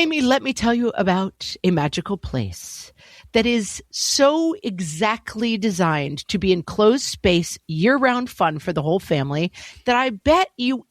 Amy, let me tell you about a magical place that is so exactly designed to be enclosed space, year-round fun for the whole family that I bet you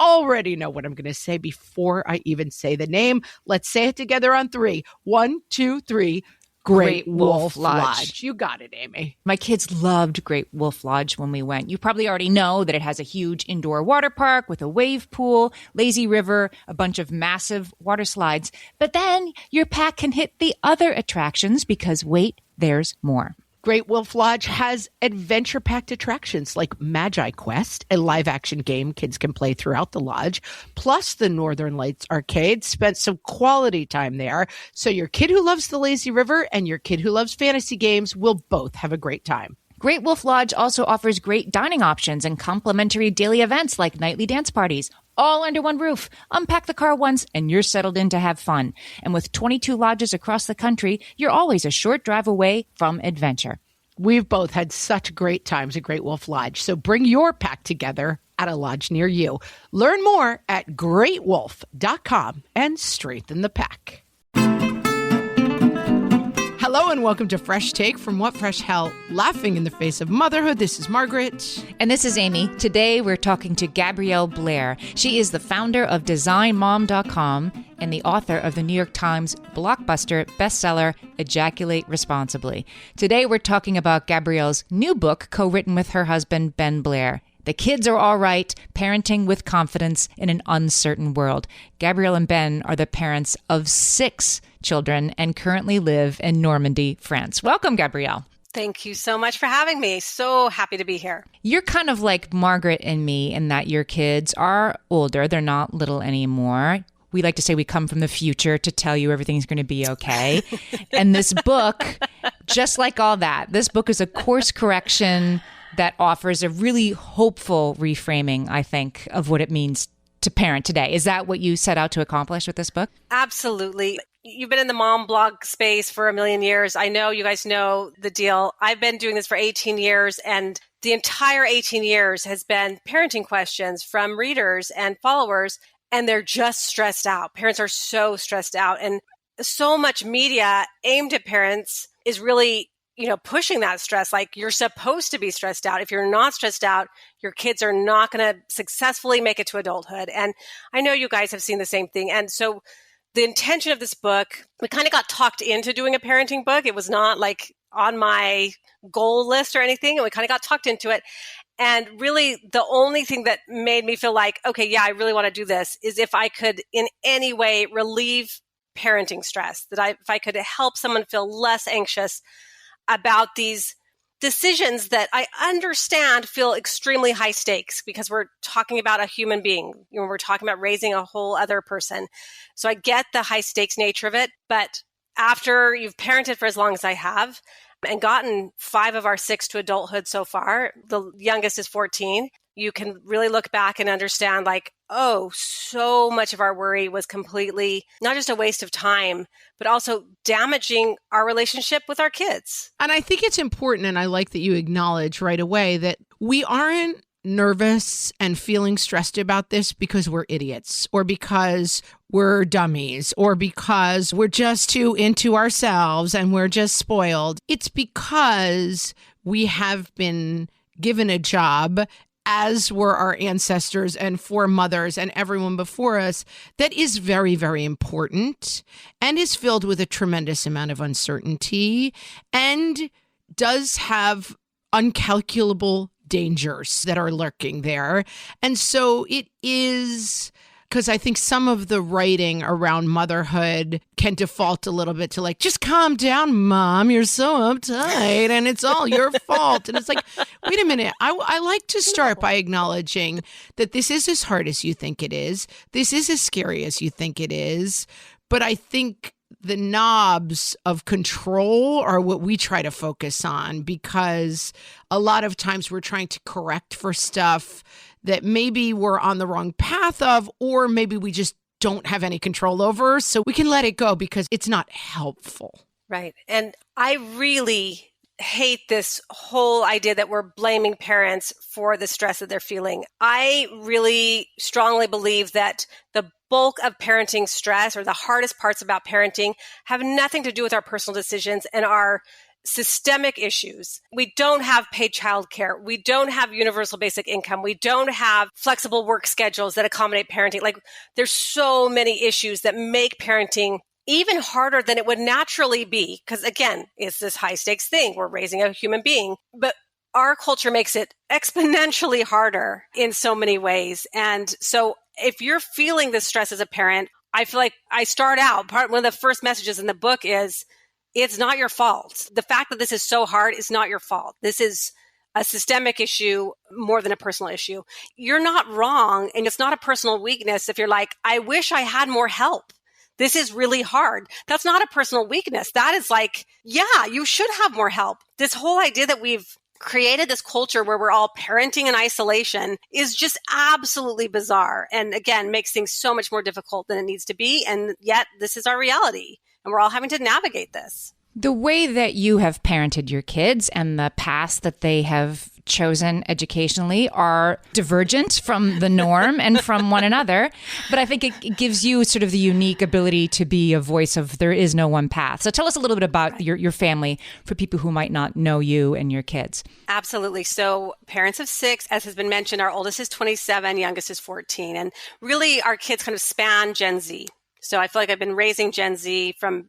already know what I'm going to say before I even say the name. Let's say it together on 3. 1, 2, 3. Great Wolf Lodge. You got it, Amy. My kids loved Great Wolf Lodge when we went. You probably already know that it has a huge indoor water park with a wave pool, lazy river, a bunch of massive water slides. But then your pack can hit the other attractions because wait, there's more. Great Wolf Lodge has adventure-packed attractions like Magi Quest, a live-action game kids can play throughout the lodge, plus the Northern Lights Arcade. Spent some quality time there, so your kid who loves the lazy river and your kid who loves fantasy games will both have a great time. Great Wolf Lodge also offers great dining options and complimentary daily events like nightly dance parties, all under one roof. Unpack the car once and you're settled in to have fun. And with 22 lodges across the country, you're always a short drive away from adventure. We've both had such great times at Great Wolf Lodge, so bring your pack together at a lodge near you. Learn more at greatwolf.com and strengthen the pack. Hello and welcome to Fresh Take from What Fresh Hell, laughing in the face of motherhood. This is Margaret. And this is Amy. Today we're talking to Gabrielle Blair. She is the founder of DesignMom.com and the author of the New York Times blockbuster bestseller, Ejaculate Responsibly. Today we're talking about Gabrielle's new book, co-written with her husband, Ben Blair. The Kids Are All Right, Parenting with Confidence in an Uncertain World. Gabrielle and Ben are the parents of 6 children and currently live in Normandy, France. Welcome, Gabrielle. Thank you so much for having me. So happy to be here. You're kind of like Margaret and me in that your kids are older. They're not little anymore. We like to say we come from the future to tell you everything's going to be okay. And this book, just like all that, this book is a course correction that offers a really hopeful reframing, I think, of what it means to parent today. Is that what you set out to accomplish with this book? Absolutely. You've been in the mom blog space for a million years. I know you guys know the deal. I've been doing this for 18 years, and the entire 18 years has been parenting questions from readers and followers, and they're just stressed out. Parents are so stressed out, and so much media aimed at parents is really pushing that stress. Like, you're supposed to be stressed out. If you're not stressed out, your kids are not going to successfully make it to adulthood. And I know you guys have seen the same thing. And so the intention of this book, we kind of got talked into doing a parenting book. It was not like on my goal list or anything. And we kind of got talked into it. And really the only thing that made me feel like, okay, yeah, I really want to do this is if I could in any way relieve parenting stress, if I could help someone feel less anxious about these decisions that I understand feel extremely high stakes because we're talking about a human being. We're talking about raising a whole other person. So I get the high stakes nature of it. But after you've parented for as long as I have and gotten 5 of our 6 to adulthood so far, the youngest is 14, you can really look back and understand like, oh, so much of our worry was completely not just a waste of time, but also damaging our relationship with our kids. And I think it's important, and I like that you acknowledge right away that we aren't nervous and feeling stressed about this because we're idiots or because we're dummies or because we're just too into ourselves and we're just spoiled. It's because we have been given a job, as were our ancestors and foremothers and everyone before us, that is very, very important and is filled with a tremendous amount of uncertainty and does have uncalculable dangers that are lurking there. And so it is, because I think some of the writing around motherhood can default a little bit to like, just calm down, Mom, you're so uptight and it's all your fault. And it's like, wait a minute, I like to start by acknowledging that this is as hard as you think it is. This is as scary as you think it is. But I think the knobs of control are what we try to focus on, because a lot of times we're trying to correct for stuff that maybe we're on the wrong path of, or maybe we just don't have any control over. So we can let it go because it's not helpful. Right. And I really hate this whole idea that we're blaming parents for the stress that they're feeling. I really strongly believe that the bulk of parenting stress, or the hardest parts about parenting, have nothing to do with our personal decisions and our systemic issues. We don't have paid childcare. We don't have universal basic income. We don't have flexible work schedules that accommodate parenting. Like, there's so many issues that make parenting even harder than it would naturally be. Because again, it's this high stakes thing. We're raising a human being, but our culture makes it exponentially harder in so many ways. And so if you're feeling this stress as a parent, I feel like I start out, one of the first messages in the book is, it's not your fault. The fact that this is so hard is not your fault. This is a systemic issue more than a personal issue. You're not wrong. And it's not a personal weakness if you're like, I wish I had more help. This is really hard. That's not a personal weakness. That is like, yeah, you should have more help. This whole idea that we've created this culture where we're all parenting in isolation is just absolutely bizarre. And again, makes things so much more difficult than it needs to be. And yet this is our reality. And we're all having to navigate this. The way that you have parented your kids and the paths that they have chosen educationally are divergent from the norm and from one another. But I think it gives you sort of the unique ability to be a voice of there is no one path. So tell us a little bit about your family for people who might not know you and your kids. Absolutely. So parents of 6, as has been mentioned, our oldest is 27, youngest is 14. And really our kids kind of span Gen Z. So I feel like I've been raising Gen Z from,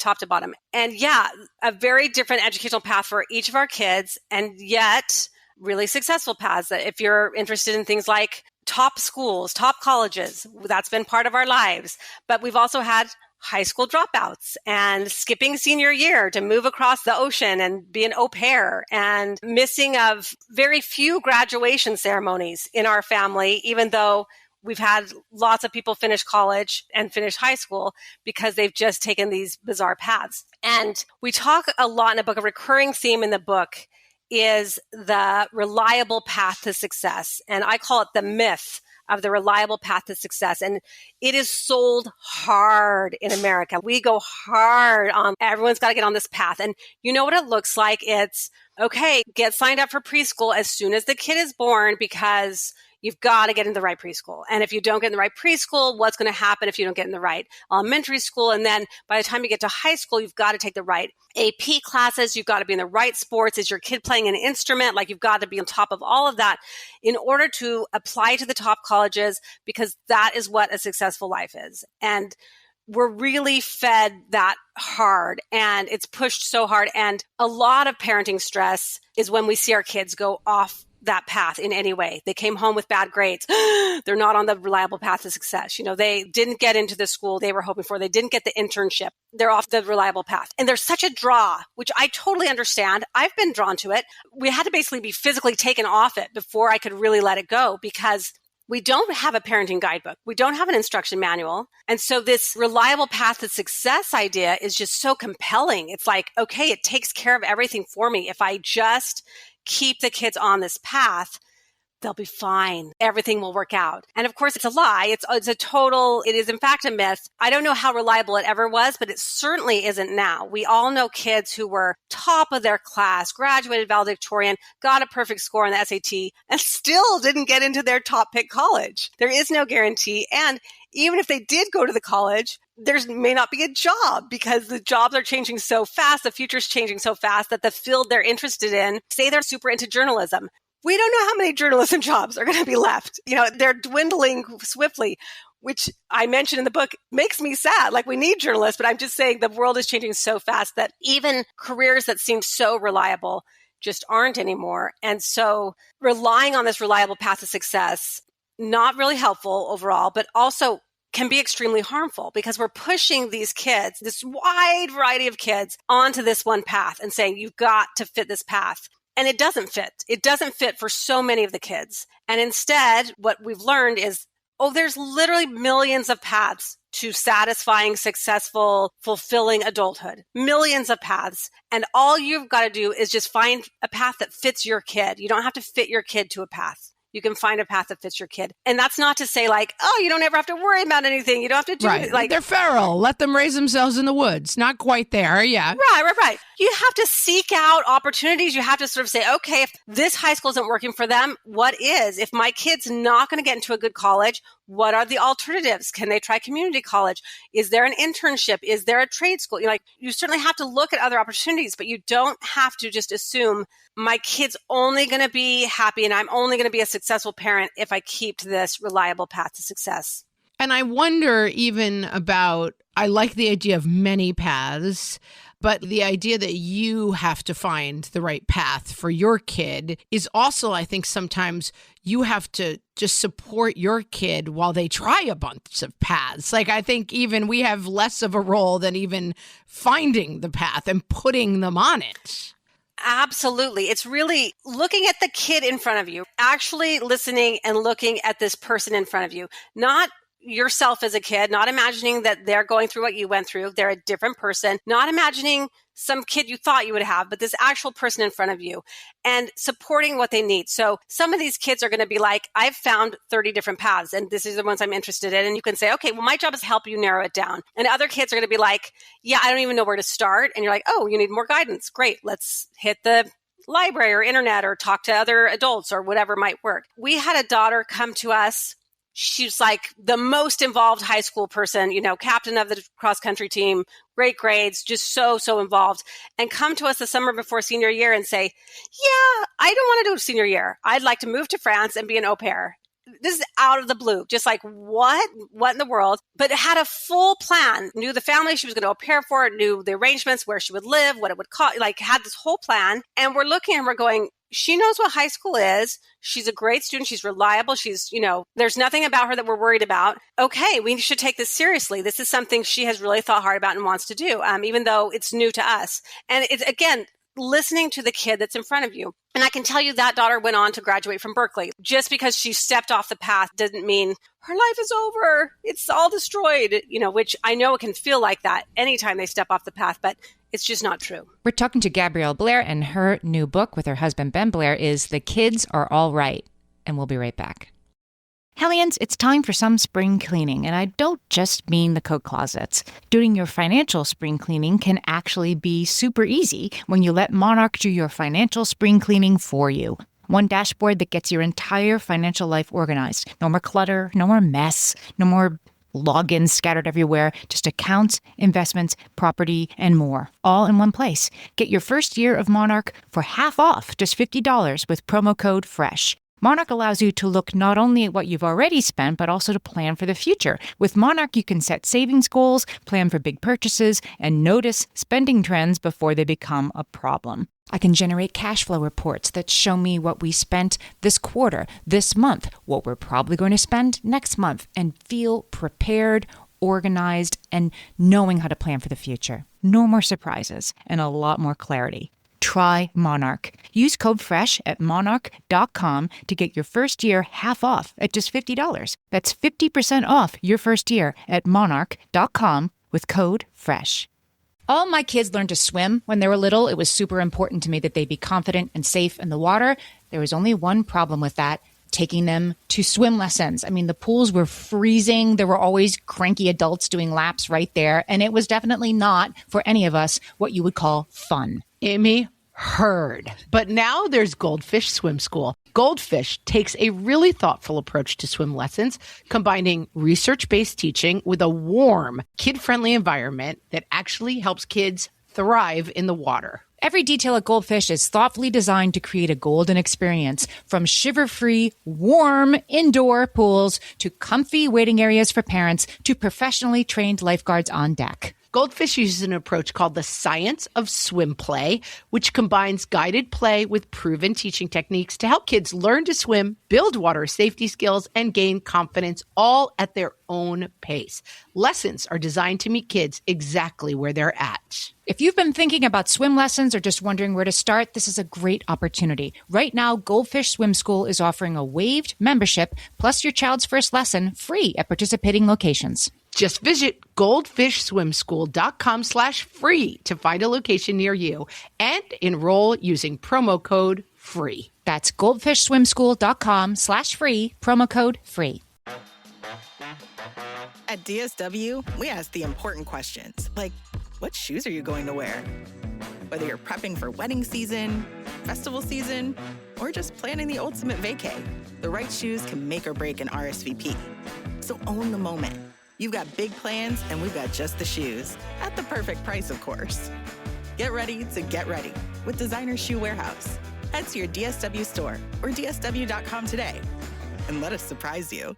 top to bottom. And yeah, a very different educational path for each of our kids, and yet really successful paths. That if you're interested in things like top schools, top colleges, that's been part of our lives. But we've also had high school dropouts and skipping senior year to move across the ocean and be an au pair, and missing of very few graduation ceremonies in our family, even though we've had lots of people finish college and finish high school because they've just taken these bizarre paths. And we talk a lot in the book. A recurring theme in the book is the reliable path to success. And I call it the myth of the reliable path to success. And it is sold hard in America. We go hard on everyone's got to get on this path. And you know what it looks like? It's, okay, get signed up for preschool as soon as the kid is born because you've got to get in the right preschool. And if you don't get in the right preschool, what's going to happen if you don't get in the right elementary school? And then by the time you get to high school, you've got to take the right AP classes. You've got to be in the right sports. Is your kid playing an instrument? Like, you've got to be on top of all of that in order to apply to the top colleges, because that is what a successful life is. And we're really fed that hard, and it's pushed so hard. And a lot of parenting stress is when we see our kids go off that path in any way. They came home with bad grades. They're not on the reliable path to success. They didn't get into the school they were hoping for. They didn't get the internship. They're off the reliable path. And there's such a draw, which I totally understand. I've been drawn to it. We had to basically be physically taken off it before I could really let it go, because we don't have a parenting guidebook. We don't have an instruction manual. And so this reliable path to success idea is just so compelling. It's like, okay, it takes care of everything for me. If I just keep the kids on this path, they'll be fine. Everything will work out. And of course, it's a lie. It is in fact a myth. I don't know how reliable it ever was, but it certainly isn't now. We all know kids who were top of their class, graduated valedictorian, got a perfect score on the SAT, and still didn't get into their top pick college. There is no guarantee. And even if they did go to the college, there may not be a job, because the jobs are changing so fast. The future's changing so fast that the field they're interested in, say they're super into journalism, we don't know how many journalism jobs are going to be left. They're dwindling swiftly, which I mentioned in the book makes me sad. Like, we need journalists, but I'm just saying the world is changing so fast that even careers that seem so reliable just aren't anymore. And so relying on this reliable path to success, not really helpful overall, but also can be extremely harmful, because we're pushing these kids, this wide variety of kids, onto this one path and saying, you've got to fit this path. And it doesn't fit. It doesn't fit for so many of the kids. And instead, what we've learned is, there's literally millions of paths to satisfying, successful, fulfilling adulthood. Millions of paths. And all you've got to do is just find a path that fits your kid. You don't have to fit your kid to a path. you can find a path that fits your kid. And that's not to say like, oh, you don't ever have to worry about anything. You don't have to do it. Like, they're feral. Let them raise themselves in the woods. Not quite there. Yeah. Right. You have to seek out opportunities. You have to sort of say, okay, if this high school isn't working for them, what is? If my kid's not going to get into a good college, what are the alternatives? Can they try community college? Is there an internship? Is there a trade school? You certainly have to look at other opportunities, but you don't have to just assume my kid's only going to be happy and I'm only going to be a successful parent if I keep to this reliable path to success. And I wonder even about, I like the idea of many paths, but the idea that you have to find the right path for your kid is also, I think sometimes you have to just support your kid while they try a bunch of paths. Like, I think even we have less of a role than even finding the path and putting them on it. Absolutely. It's really looking at the kid in front of you, actually listening and looking at this person in front of you, not yourself as a kid, not imagining that they're going through what you went through. They're a different person, not imagining some kid you thought you would have, but this actual person in front of you and supporting what they need. So some of these kids are going to be like, I've found 30 different paths and this is the ones I'm interested in. And you can say, okay, well, my job is to help you narrow it down. And other kids are going to be like, yeah, I don't even know where to start. And you're like, oh, you need more guidance. Great. Let's hit the library or internet or talk to other adults or whatever might work. We had a daughter come to us. She's like the most involved high school person, captain of the cross country team, great grades, just so involved, and come to us the summer before senior year and say, yeah, I don't want to do a senior year. I'd like to move to France and be an au pair. This is out of the blue. Just like, what in the world? But it had a full plan, knew the family she was going to au pair for, knew the arrangements, where she would live, what it would cost, like had this whole plan. And we're looking and we're going, she knows what high school is. She's a great student. She's reliable. She's, there's nothing about her that we're worried about. Okay, we should take this seriously. This is something she has really thought hard about and wants to do, even though it's new to us. And it's, again, listening to the kid that's in front of you. And I can tell you that daughter went on to graduate from Berkeley. Just because she stepped off the path doesn't mean her life is over. It's all destroyed, which I know it can feel like that anytime they step off the path, but it's just not true. We're talking to Gabrielle Blair, and her new book with her husband, Ben Blair, is The Kids Are All Right. And we'll be right back. Hellions, it's time for some spring cleaning, and I don't just mean the coat closets. Doing your financial spring cleaning can actually be super easy when you let Monarch do your financial spring cleaning for you. One dashboard that gets your entire financial life organized. No more clutter, no more mess, no more logins scattered everywhere, just accounts, investments, property, and more, all in one place. Get your first year of Monarch for half off, just $50 with promo code FRESH. Monarch allows you to look not only at what you've already spent, but also to plan for the future. With Monarch, you can set savings goals, plan for big purchases, and notice spending trends before they become a problem. I can generate cash flow reports that show me what we spent this quarter, this month, what we're probably going to spend next month, and feel prepared, organized, and knowing how to plan for the future. No more surprises and a lot more clarity. Try Monarch. Use code FRESH at monarch.com to get your first year half off at just $50. That's 50% off your first year at monarch.com with code FRESH. All my kids learned to swim when they were little. It was super important to me that they be confident and safe in the water. There was only one problem with that: taking them to swim lessons. I mean, the pools were freezing. There were always cranky adults doing laps right there. And it was definitely not, for any of us, what you would call fun. Amy, heard. But now there's Goldfish Swim School. Goldfish takes a really thoughtful approach to swim lessons, combining research-based teaching with a warm, kid-friendly environment that actually helps kids thrive in the water. Every detail at Goldfish is thoughtfully designed to create a golden experience, from shiver-free, warm indoor pools to comfy waiting areas for parents to professionally trained lifeguards on deck. Goldfish uses an approach called the science of swim play, which combines guided play with proven teaching techniques to help kids learn to swim, build water safety skills, and gain confidence, all at their own pace. Lessons are designed to meet kids exactly where they're at. If you've been thinking about swim lessons or just wondering where to start, this is a great opportunity. Right now, Goldfish Swim School is offering a waived membership plus your child's first lesson free at participating locations. Just visit goldfishswimschool.com/free to find a location near you and enroll using promo code free. That's goldfishswimschool.com/free, promo code free. At DSW, we ask the important questions, like, what shoes are you going to wear? Whether you're prepping for wedding season, festival season, or just planning the ultimate vacay, the right shoes can make or break an RSVP. So own the moment. You've got big plans, and we've got just the shoes. At the perfect price, of course. Get ready to get ready with Designer Shoe Warehouse. Head to your DSW store or DSW.com today and let us surprise you.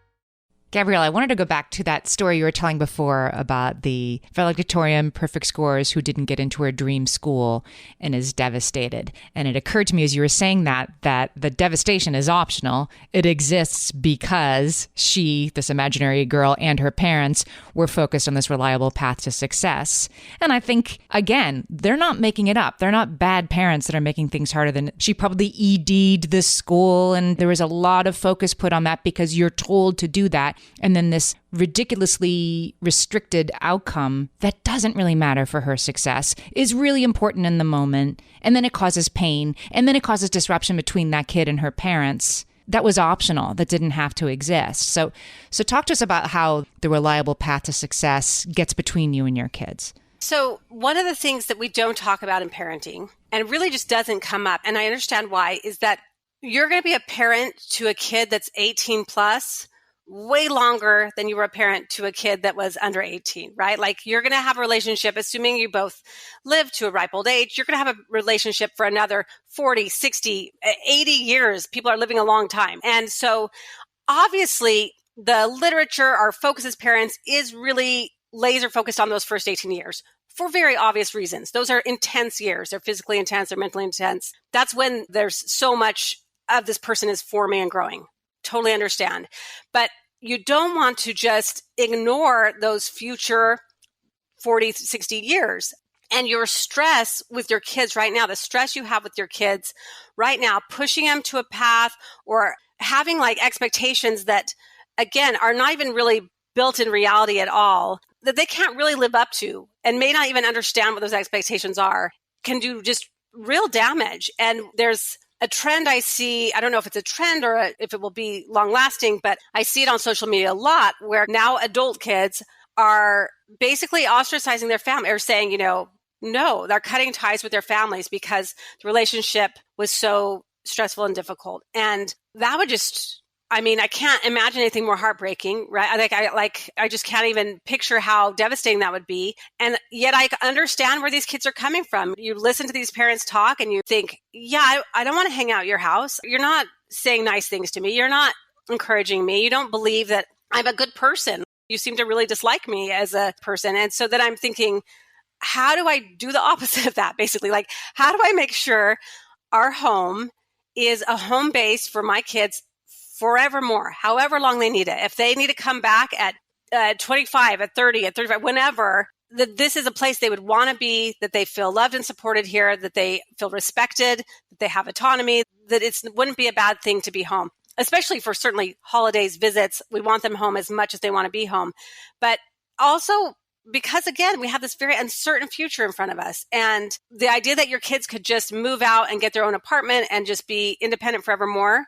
Gabrielle, I wanted to go back to that story you were telling before about the valedictorian perfect scores who didn't get into her dream school and is devastated. And it occurred to me as you were saying that the devastation is optional. It exists because she, this imaginary girl, and her parents were focused on this reliable path to success. And I think, again, they're not making it up. They're not bad parents that are making things harder than she probably ED'd this school. And there was a lot of focus put on that because you're told to do that. And then this ridiculously restricted outcome that doesn't really matter for her success is really important in the moment. And then it causes pain. And then it causes disruption between that kid and her parents. That was optional. That didn't have to exist. So talk to us about how the reliable path to success gets between you and your kids. So one of the things that we don't talk about in parenting, and it really just doesn't come up, and I understand why, is that you're going to be a parent to a kid that's 18 plus way longer than you were a parent to a kid that was under 18, right? Like you're going to have a relationship, assuming you both live to a ripe old age, you're going to have a relationship for another 40, 60, 80 years. People are living a long time. And so obviously the literature, our focus as parents is really laser focused on those first 18 years for very obvious reasons. Those are intense years. They're physically intense. They're mentally intense. That's when there's so much of this person is forming and growing. Totally understand. But you don't want to just ignore those future 40, 60 years. And your stress with your kids right now, the stress you have with your kids right now, pushing them to a path or having like expectations that, again, are not even really built in reality at all, that they can't really live up to and may not even understand what those expectations are, can do just real damage. And there's a trend I see, I don't know if it's a trend or if it will be long lasting, but I see it on social media a lot where now adult kids are basically ostracizing their family or saying, no, they're cutting ties with their families because the relationship was so stressful and difficult. And that would just, I can't imagine anything more heartbreaking, right? I just can't even picture how devastating that would be. And yet I understand where these kids are coming from. You listen to these parents talk and you think, yeah, I don't want to hang out at your house. You're not saying nice things to me. You're not encouraging me. You don't believe that I'm a good person. You seem to really dislike me as a person. And so then I'm thinking, how do I do the opposite of that? Basically, like, how do I make sure our home is a home base for my kids forevermore, however long they need it. If they need to come back at 25, at 30, at 35, whenever, that this is a place they would want to be, that they feel loved and supported here, that they feel respected, that they have autonomy, that it wouldn't be a bad thing to be home, especially for certainly holidays, visits. We want them home as much as they want to be home. But also because, again, we have this very uncertain future in front of us. And the idea that your kids could just move out and get their own apartment and just be independent forevermore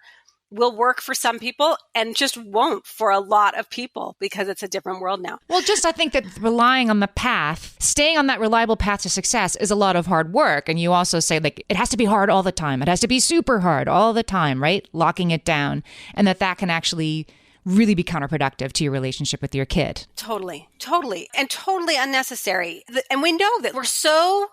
will work for some people and just won't for a lot of people because it's a different world now. Well, I think that relying on the path, staying on that reliable path to success is a lot of hard work. And you also say like, it has to be hard all the time. It has to be super hard all the time, right? Locking it down. And that can actually really be counterproductive to your relationship with your kid. Totally. And totally unnecessary. And we know that we're so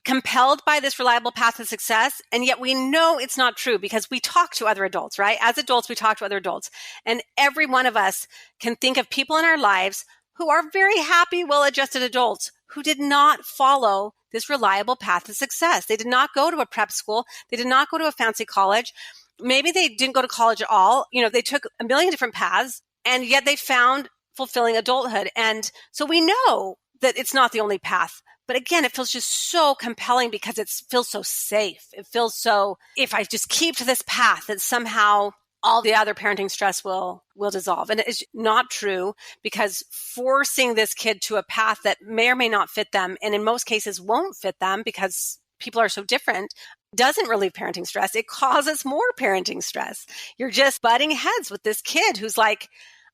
compelled by this reliable path to success. And yet we know it's not true because we talk to other adults, right? As adults, we talk to other adults. And every one of us can think of people in our lives who are very happy, well-adjusted adults who did not follow this reliable path to success. They did not go to a prep school. They did not go to a fancy college. Maybe they didn't go to college at all. They took a million different paths and yet they found fulfilling adulthood. And so we know that it's not the only path. But again, it feels just so compelling because it feels so safe. It feels so, if I just keep to this path, that somehow all the other parenting stress will dissolve. And it's not true because forcing this kid to a path that may or may not fit them, and in most cases won't fit them because people are so different, doesn't relieve parenting stress. It causes more parenting stress. You're just butting heads with this kid who's like,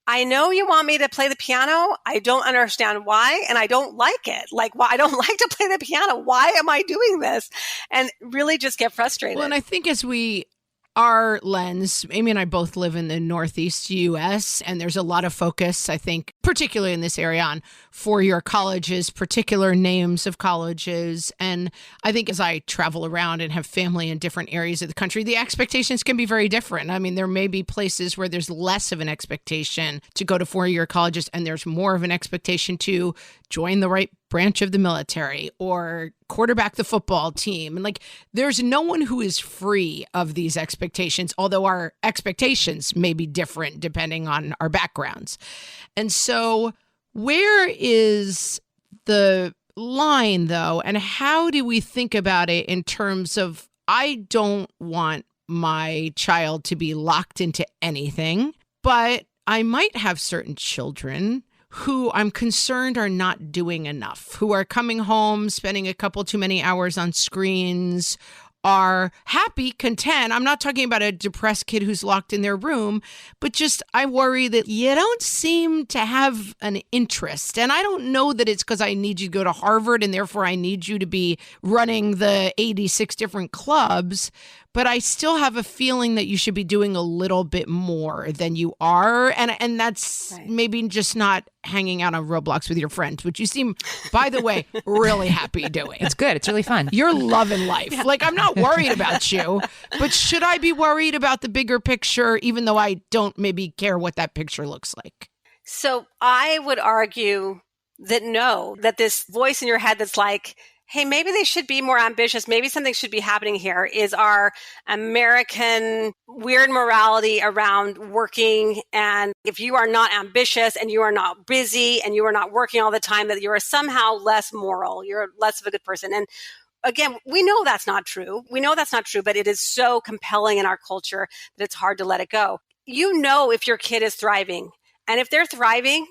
I know you want me to play the piano. I don't understand why, and I don't like it. Like, why I don't like to play the piano. Why am I doing this? And really just get frustrated. Well, and I think our lens, Amy and I both live in the Northeast US, and there's a lot of focus, I think, particularly in this area on four-year colleges, particular names of colleges. And I think as I travel around and have family in different areas of the country, the expectations can be very different. I mean, there may be places where there's less of an expectation to go to four-year colleges, and there's more of an expectation to join the right branch of the military or quarterback the football team. And like, there's no one who is free of these expectations, although our expectations may be different depending on our backgrounds. And so where is the line though? And how do we think about it in terms of, I don't want my child to be locked into anything, but I might have certain children who I'm concerned are not doing enough, who are coming home, spending a couple too many hours on screens, are happy, content. I'm not talking about a depressed kid who's locked in their room, but just I worry that you don't seem to have an interest. And I don't know that it's because I need you to go to Harvard and therefore I need you to be running the 86 different clubs, but I still have a feeling that you should be doing a little bit more than you are. And that's right. Maybe just not hanging out on Roblox with your friends, which you seem, by the way, really happy doing. It's good. It's really fun. You're loving life. Yeah. Like, I'm not worried about you, but should I be worried about the bigger picture, even though I don't maybe care what that picture looks like? So I would argue that no, that this voice in your head that's like, hey, maybe they should be more ambitious. Maybe something should be happening here is our American weird morality around working. And if you are not ambitious and you are not busy and you are not working all the time, that you are somehow less moral. You're less of a good person. And again, we know that's not true. We know that's not true, but it is so compelling in our culture that it's hard to let it go. You know if your kid is thriving. And if they're thriving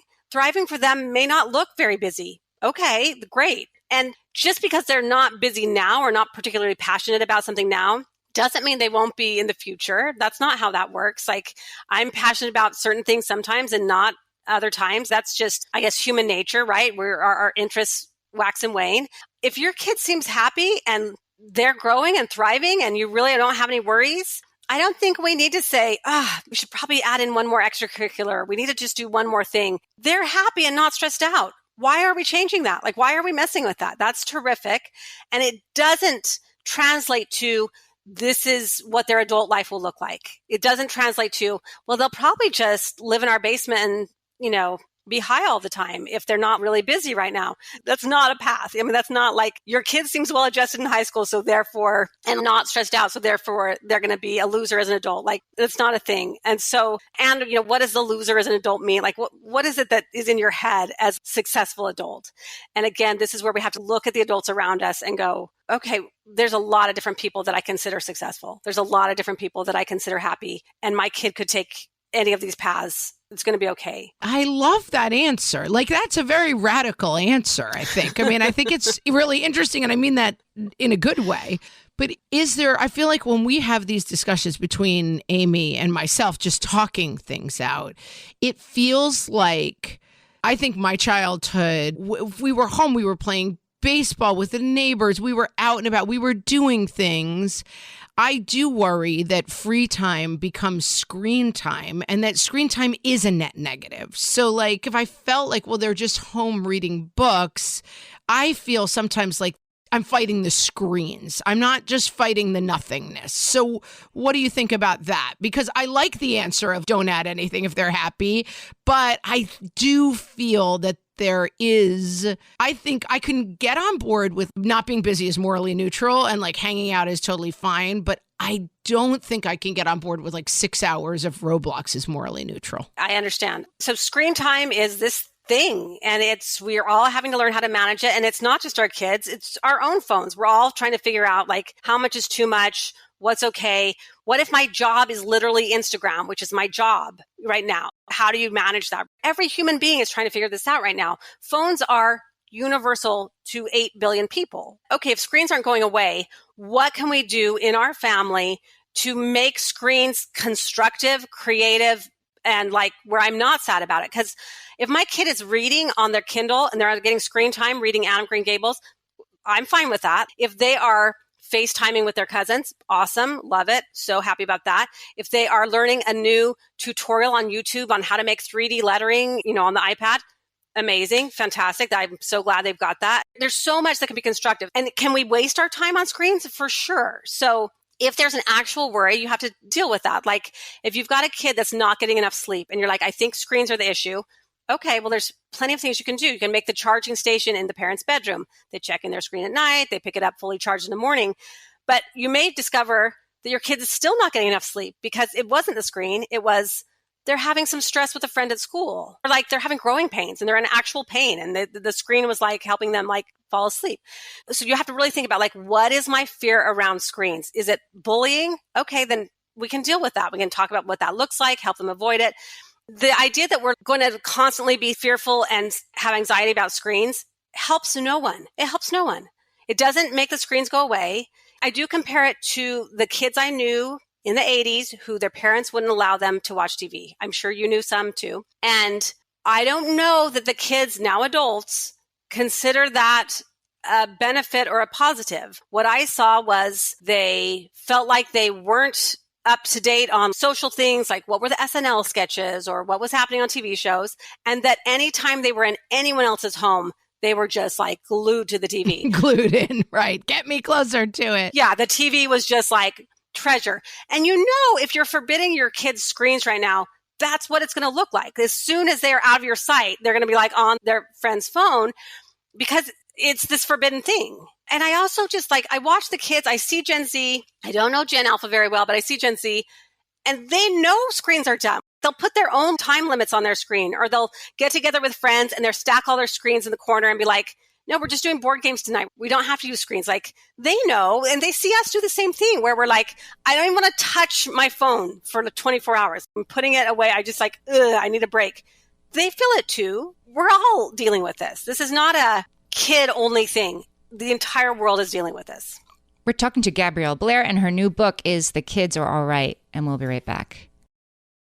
for them may not look very busy. Okay, great. And just because they're not busy now or not particularly passionate about something now doesn't mean they won't be in the future. That's not how that works. Like, I'm passionate about certain things sometimes and not other times. That's just, I guess, human nature, right? Where our interests wax and wane. If your kid seems happy and they're growing and thriving and you really don't have any worries, I don't think we need to say, we should probably add in one more extracurricular. We need to just do one more thing. They're happy and not stressed out. Why are we changing that? Like, why are we messing with that? That's terrific. And it doesn't translate to this is what their adult life will look like. It doesn't translate to, well, they'll probably just live in our basement and, be high all the time if they're not really busy right now. That's not a path. I mean, that's not like your kid seems well adjusted in high school, so therefore, and not stressed out, so therefore they're going to be a loser as an adult. Like, that's not a thing. And so, what does the loser as an adult mean? Like, what is it that is in your head as successful adult? And again, this is where we have to look at the adults around us and go, okay, there's a lot of different people that I consider successful. There's a lot of different people that I consider happy. And my kid could take any of these paths. It's going to be okay. I love that answer. Like, that's a very radical answer, I think. I mean, I think it's really interesting, and I mean that in a good way. But I feel like when we have these discussions between Amy and myself, just talking things out, it feels like, I think my childhood, if we were home, we were playing baseball with the neighbors, we were out and about, we were doing things. I do worry that free time becomes screen time and that screen time is a net negative. So like, if I felt like, well, they're just home reading books, I feel sometimes like I'm fighting the screens. I'm not just fighting the nothingness. So what do you think about that? Because I like the answer of don't add anything if they're happy, but I do feel that I think I can get on board with not being busy is morally neutral and like hanging out is totally fine, but I don't think I can get on board with like 6 hours of Roblox is morally neutral. I understand. So screen time is this thing and we're all having to learn how to manage it. And it's not just our kids, it's our own phones. We're all trying to figure out like how much is too much, what's okay. What if my job is literally Instagram, which is my job right now? How do you manage that? Every human being is trying to figure this out right now. Phones are universal to 8 billion people. Okay, if screens aren't going away, what can we do in our family to make screens constructive, creative, and like where I'm not sad about it? Because if my kid is reading on their Kindle and they're getting screen time, reading Adam Green Gables, I'm fine with that. If they are FaceTiming with their cousins, awesome, love it, so happy about that. If they are learning a new tutorial on YouTube on how to make 3D lettering, on the iPad, amazing, fantastic. I'm so glad they've got that. There's so much that can be constructive. And can we waste our time on screens? For sure. So if there's an actual worry, you have to deal with that. Like if you've got a kid that's not getting enough sleep and you're like, I think screens are the issue. Okay, well, there's plenty of things you can do. You can make the charging station in the parent's bedroom. They check in their screen at night. They pick it up fully charged in the morning. But you may discover that your kid is still not getting enough sleep because it wasn't the screen. It was they're having some stress with a friend at school, or like they're having growing pains and they're in actual pain. And the screen was like helping them like fall asleep. So you have to really think about like, what is my fear around screens? Is it bullying? Okay, then we can deal with that. We can talk about what that looks like, help them avoid it. The idea that we're going to constantly be fearful and have anxiety about screens helps no one. It helps no one. It doesn't make the screens go away. I do compare it to the kids I knew in the 80s who their parents wouldn't allow them to watch TV. I'm sure you knew some too. And I don't know that the kids, now adults, consider that a benefit or a positive. What I saw was they felt like they weren't up to date on social things, like what were the SNL sketches or what was happening on TV shows, and that anytime they were in anyone else's home, they were just like glued to the TV. Glued in, right. Get me closer to it. Yeah, the TV was just like treasure. And if you're forbidding your kids screens right now, that's what it's going to look like. As soon as they're out of your sight, they're going to be like on their friend's phone because it's this forbidden thing. And I also just I watch the kids, I see Gen Z, I don't know Gen Alpha very well, but I see Gen Z, and they know screens are dumb. They'll put their own time limits on their screen, or they'll get together with friends and they'll stack all their screens in the corner and be like, no, we're just doing board games tonight. We don't have to use screens. Like they know, and they see us do the same thing where we're like, I don't even want to touch my phone for 24 hours. I'm putting it away. I just I need a break. They feel it too. We're all dealing with this. This is not a kid only thing. The entire world is dealing with this. We're talking to Gabrielle Blair, and her new book is The Kids Are All Right, and we'll be right back.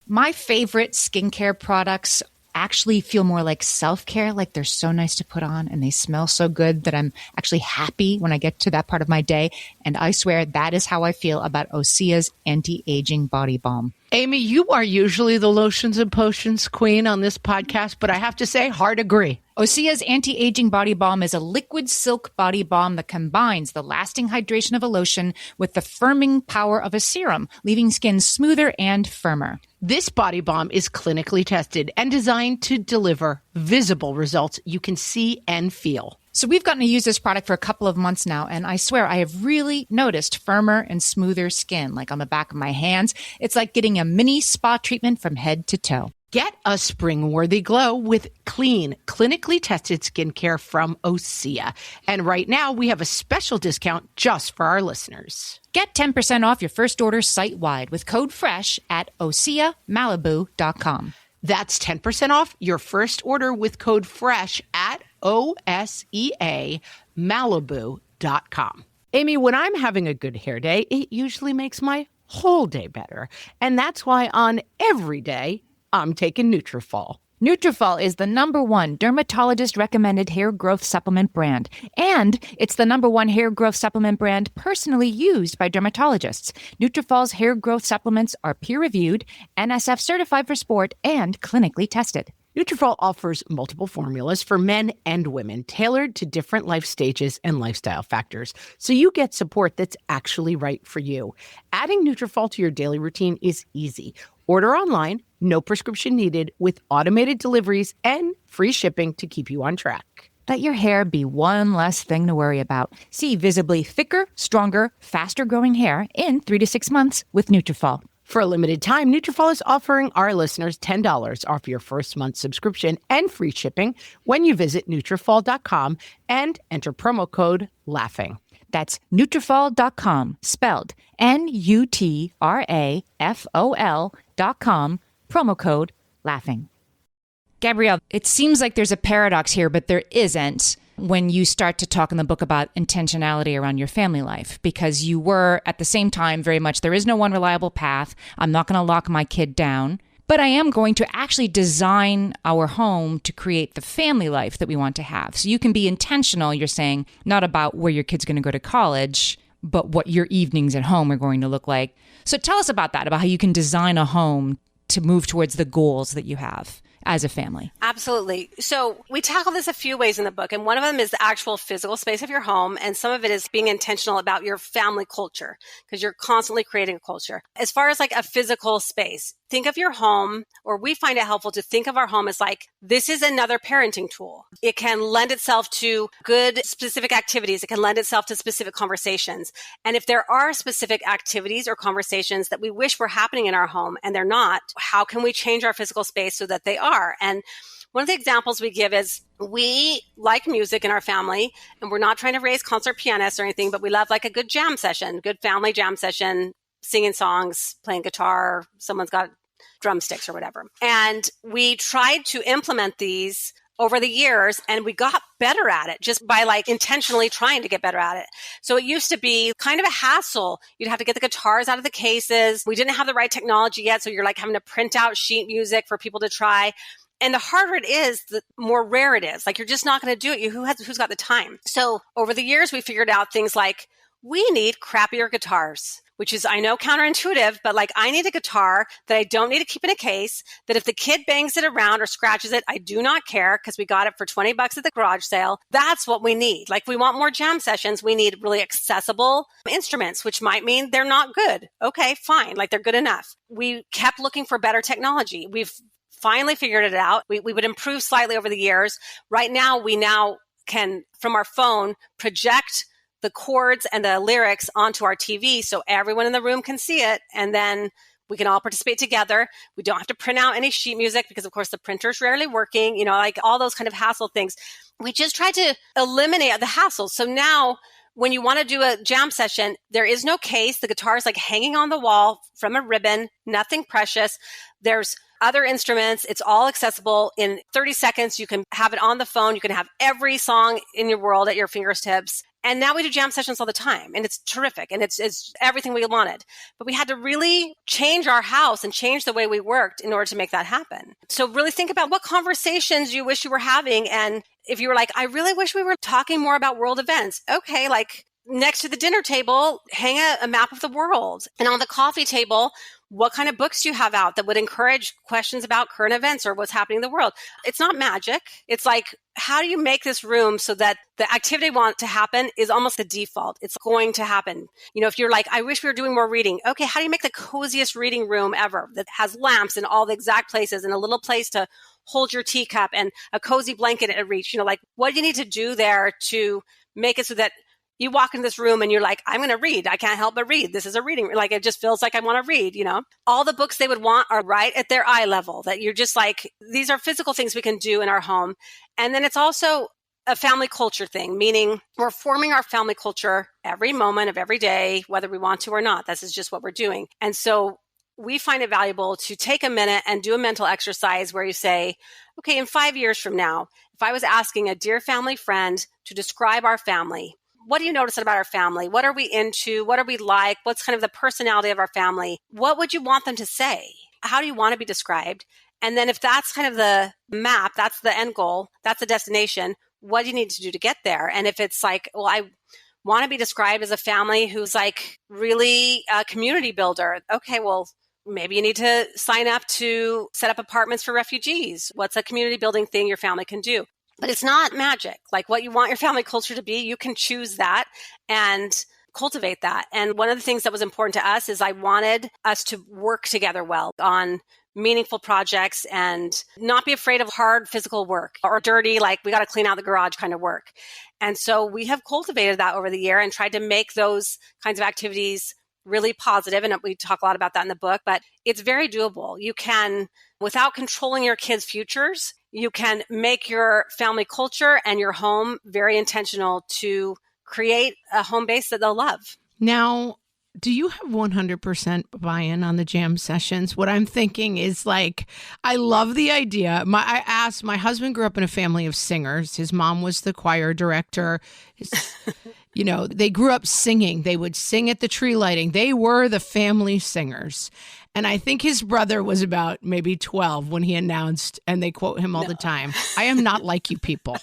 My favorite skincare products actually feel more like self-care, like they're so nice to put on and they smell so good that I'm actually happy when I get to that part of my day. And I swear that is how I feel about Osea's anti-aging body balm. Amy, you are usually the lotions and potions queen on this podcast, but I have to say, hard agree. Osea's anti-aging body balm is a liquid silk body balm that combines the lasting hydration of a lotion with the firming power of a serum, leaving skin smoother and firmer. This body balm is clinically tested and designed to deliver visible results you can see and feel. So we've gotten to use this product for a couple of months now, and I swear I have really noticed firmer and smoother skin, like on the back of my hands. It's like getting a mini spa treatment from head to toe. Get a spring-worthy glow with clean, clinically tested skincare from Osea. And right now, we have a special discount just for our listeners. Get 10% off your first order site-wide with code FRESH at OseaMalibu.com. That's 10% off your first order with code FRESH at OSEAMalibu.com. Amy, when I'm having a good hair day, it usually makes my whole day better. And that's why on every day, I'm taking Nutrafol. Nutrafol is the #1 dermatologist-recommended hair growth supplement brand, and it's the #1 hair growth supplement brand personally used by dermatologists. Nutrafol's hair growth supplements are peer-reviewed, NSF certified for sport, and clinically tested. Nutrafol offers multiple formulas for men and women tailored to different life stages and lifestyle factors, so you get support that's actually right for you. Adding Nutrafol to your daily routine is easy. Order online, no prescription needed, with automated deliveries and free shipping to keep you on track. Let your hair be one less thing to worry about. See visibly thicker, stronger, faster-growing hair in 3 to 6 months with Nutrafol. For a limited time, Nutrafol is offering our listeners $10 off your first month subscription and free shipping when you visit Nutrafol.com and enter promo code LAUGHING. That's Nutrafol.com, spelled Nutrafol.com, promo code LAUGHING. Gabrielle, it seems like there's a paradox here, but there isn't. when you start to talk in the book about intentionality around your family life, because you were at the same time very much, there is no one reliable path. I'm not going to lock my kid down, but I am going to actually design our home to create the family life that we want to have. So you can be intentional, you're saying, not about where your kid's going to go to college, but what your evenings at home are going to look like. So tell us about that, about how you can design a home to move towards the goals that you have as a family. Absolutely. So we tackle this a few ways in the book, and one of them is the actual physical space of your home, and some of it is being intentional about your family culture, because you're constantly creating a culture. As far as like a physical space, think of your home, or we find it helpful to think of our home as like, this is another parenting tool. It can lend itself to good specific activities. It can lend itself to specific conversations. And if there are specific activities or conversations that we wish were happening in our home and they're not, how can we change our physical space so that they are? And one of the examples we give is we like music in our family, and we're not trying to raise concert pianists or anything, but we love like a good jam session, good family jam session, singing songs, playing guitar, someone's got drumsticks or whatever. And we tried to implement these over the years, and we got better at it just by like intentionally trying to get better at it. So it used to be kind of a hassle. You'd have to get the guitars out of the cases. We didn't have the right technology yet. So you're like having to print out sheet music for people to try. And the harder it is, the more rare it is. Like you're just not going to do it. Who's got the time? So over the years, we figured out things like we need crappier guitars, which is, I know, counterintuitive, but like I need a guitar that I don't need to keep in a case, that if the kid bangs it around or scratches it, I do not care because we got it for $20 at the garage sale. That's what we need. Like we want more jam sessions. We need really accessible instruments, which might mean they're not good. Okay, fine. Like they're good enough. We kept looking for better technology. We've finally figured it out. We would improve slightly over the years. Right now, we can, from our phone, project the chords and the lyrics onto our TV so everyone in the room can see it. And then we can all participate together. We don't have to print out any sheet music because, of course, the printer's rarely working, like all those kind of hassle things. We just tried to eliminate the hassle. So now when you want to do a jam session, there is no case. The guitar is like hanging on the wall from a ribbon, nothing precious. There's other instruments. It's all accessible. In 30 seconds, you can have it on the phone. You can have every song in your world at your fingertips. And now we do jam sessions all the time, and it's terrific, and it's everything we wanted. But we had to really change our house and change the way we worked in order to make that happen. So really think about what conversations you wish you were having. And if you were like, I really wish we were talking more about world events. Okay, like next to the dinner table, hang a map of the world. And on the coffee table, what kind of books do you have out that would encourage questions about current events or what's happening in the world? It's not magic. It's like, how do you make this room so that the activity you want to happen is almost the default? It's going to happen. If you're like, I wish we were doing more reading. Okay, how do you make the coziest reading room ever that has lamps in all the exact places and a little place to hold your teacup and a cozy blanket at reach? What do you need to do there to make it so that you walk in this room and you're like, I'm going to read. I can't help but read. This is a reading. Like, it just feels like I want to read, All the books they would want are right at their eye level, that you're just like, these are physical things we can do in our home. And then it's also a family culture thing, meaning we're forming our family culture every moment of every day, whether we want to or not. This is just what we're doing. And so we find it valuable to take a minute and do a mental exercise where you say, okay, in 5 years from now, if I was asking a dear family friend to describe our family, what do you notice about our family? What are we into? What are we like? What's kind of the personality of our family? What would you want them to say? How do you want to be described? And then if that's kind of the map, that's the end goal, that's the destination, what do you need to do to get there? And if it's like, well, I want to be described as a family who's like really a community builder. Okay, well, maybe you need to sign up to set up apartments for refugees. What's a community building thing your family can do? But it's not magic. Like what you want your family culture to be, you can choose that and cultivate that. And one of the things that was important to us is I wanted us to work together well on meaningful projects and not be afraid of hard physical work or dirty, like we got to clean out the garage kind of work. And so we have cultivated that over the year and tried to make those kinds of activities really positive. And we talk a lot about that in the book, but it's very doable. You can, without controlling your kids' futures, you can make your family culture and your home very intentional to create a home base that they'll love. Now, Do you have 100% buy-in on the jam sessions? What I'm thinking is like, I love the idea. My husband grew up in a family of singers. His mom was the choir director. They grew up singing. They would sing at the tree lighting. They were the family singers. And I think his brother was about maybe 12 when he announced, and they quote him all the time, "I am not like you people.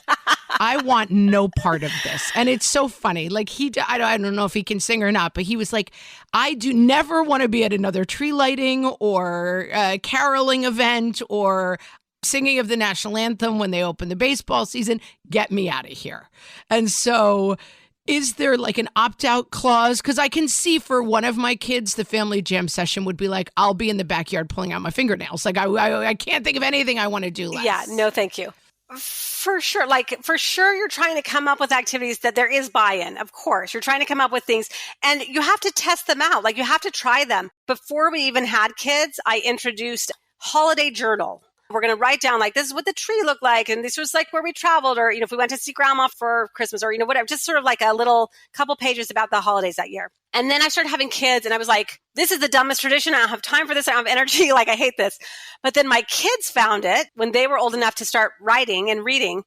I want no part of this." And it's so funny. Like I don't know if he can sing or not, but he was like, "I do never want to be at another tree lighting or a caroling event or singing of the national anthem when they open the baseball season. Get me out of here." And so is there like an opt-out clause? Because I can see for one of my kids, the family jam session would be like, I'll be in the backyard pulling out my fingernails. Like I can't think of anything I want to do less. Yeah, no, thank you. For sure. For sure, you're trying to come up with activities that there is buy-in. Of course, you're trying to come up with things and you have to test them out. Like you have to try them. Before we even had kids, I introduced holiday journal. We're going to write down like, this is what the tree looked like. And this was like where we traveled or, if we went to see grandma for Christmas or, whatever, just sort of like a little couple pages about the holidays that year. And then I started having kids and I was like, this is the dumbest tradition. I don't have time for this. I don't have energy. Like, I hate this. But then my kids found it when they were old enough to start writing and reading.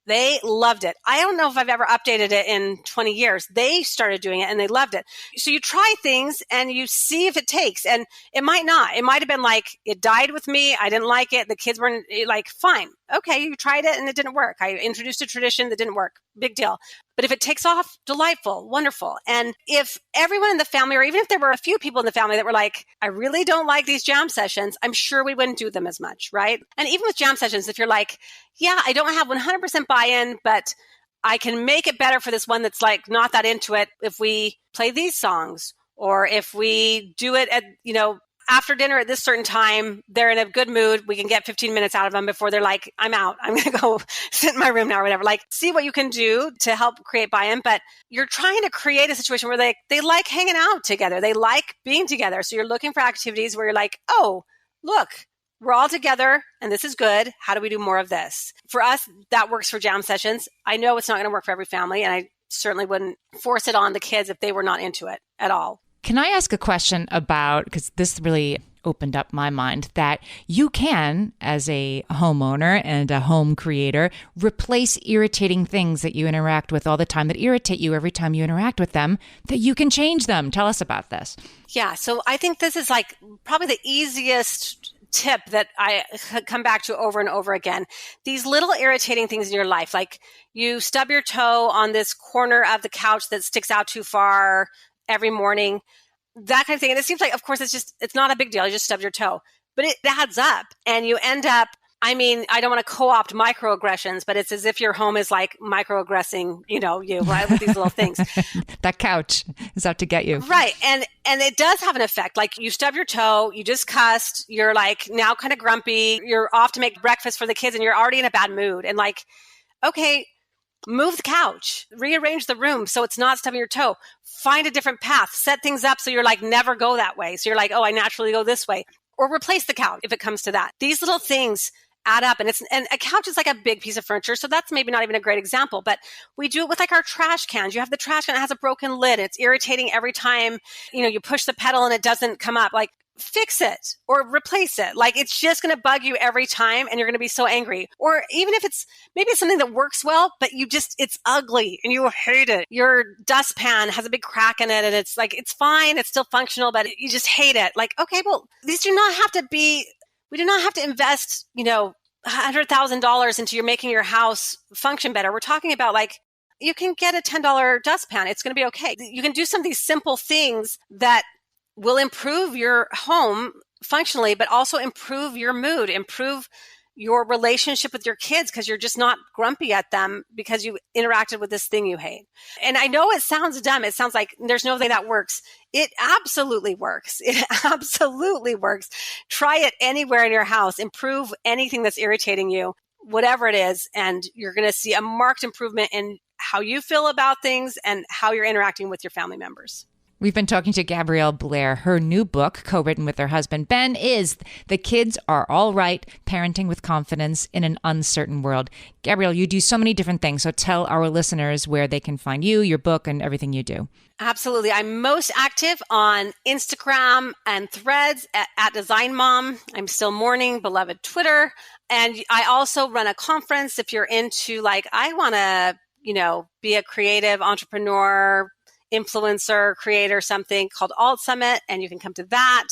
They loved it. I don't know if I've ever updated it in 20 years. They started doing it and they loved it. So you try things and you see if it takes. And it might not. It might have been like, it died with me. I didn't like it. The kids weren't like, fine. Okay, you tried it and it didn't work. I introduced a tradition that didn't work. Big deal. But if it takes off, delightful, wonderful. And if everyone in the family, or even if there were a few people in the family that were like, I really don't like these jam sessions, I'm sure we wouldn't do them as much, right? And even with jam sessions, if you're like, yeah, I don't have 100% buy-in, but I can make it better for this one that's like not that into it if we play these songs, or if we do it at, after dinner at this certain time, they're in a good mood. We can get 15 minutes out of them before they're like, I'm out. I'm going to go sit in my room now or whatever. Like, see what you can do to help create buy-in. But you're trying to create a situation where they like hanging out together. They like being together. So you're looking for activities where you're like, oh, look, we're all together and this is good. How do we do more of this? For us, that works for jam sessions. I know it's not going to work for every family, and I certainly wouldn't force it on the kids if they were not into it at all. Can I ask a question about, because this really opened up my mind, that you can, as a homeowner and a home creator, replace irritating things that you interact with all the time that irritate you every time you interact with them, that you can change them. Tell us about this. Yeah, so I think this is like probably the easiest tip that I come back to over and over again. These little irritating things in your life, like you stub your toe on this corner of the couch that sticks out too far every morning, that kind of thing. And it seems like, of course, it's not a big deal. You just stubbed your toe, but it adds up and you end up, I don't want to co-opt microaggressions, but it's as if your home is like microaggressing, you right, with these little things. That couch is out to get you. Right. And it does have an effect. Like you stub your toe, you just cussed, you're like now kind of grumpy, you're off to make breakfast for the kids and you're already in a bad mood. And like, okay, move the couch, rearrange the room so it's not stubbing your toe, find a different path, set things up so you're like, never go that way. So you're like, oh, I naturally go this way, or replace the couch if it comes to that. These little things add up, and a couch is like a big piece of furniture. So that's maybe not even a great example, but we do it with like our trash cans. You have the trash can that has a broken lid. It's irritating every time, you push the pedal and it doesn't come up. Like, fix it or replace it. Like, it's just going to bug you every time and you're going to be so angry. Or even if maybe it's something that works well, but it's ugly and you hate it. Your dustpan has a big crack in it and it's like, it's fine. It's still functional, but you just hate it. Like, okay, well, we do not have to invest, $100,000 into making your house function better. We're talking about like, you can get a $10 dustpan. It's going to be okay. You can do some of these simple things that will improve your home functionally, but also improve your mood, improve your relationship with your kids because you're just not grumpy at them because you interacted with this thing you hate. And I know it sounds dumb. It sounds like there's no way that works. It absolutely works. It absolutely works. Try it anywhere in your house. Improve anything that's irritating you, whatever it is, and you're going to see a marked improvement in how you feel about things and how you're interacting with your family members. We've been talking to Gabrielle Blair. Her new book, co-written with her husband, Ben, is The Kids Are All Right, Parenting with Confidence in an Uncertain World. Gabrielle, you do so many different things, so tell our listeners where they can find you, your book, and everything you do. Absolutely. I'm most active on Instagram and Threads at DesignMom. I'm still mourning beloved Twitter. And I also run a conference if you're into I want to, be a creative entrepreneur, influencer, creator, something called Alt Summit, and you can come to that.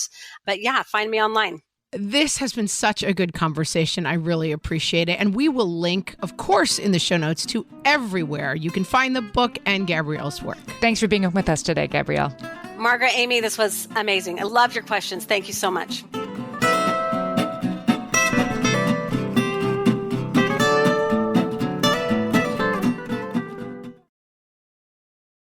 But yeah, find me online. This has been such a good conversation. I really appreciate it. And we will link, of course, in the show notes to everywhere you can find the book and Gabrielle's work. Thanks for being with us today, Gabrielle. Margaret, Amy, this was amazing. I loved your questions. Thank you so much.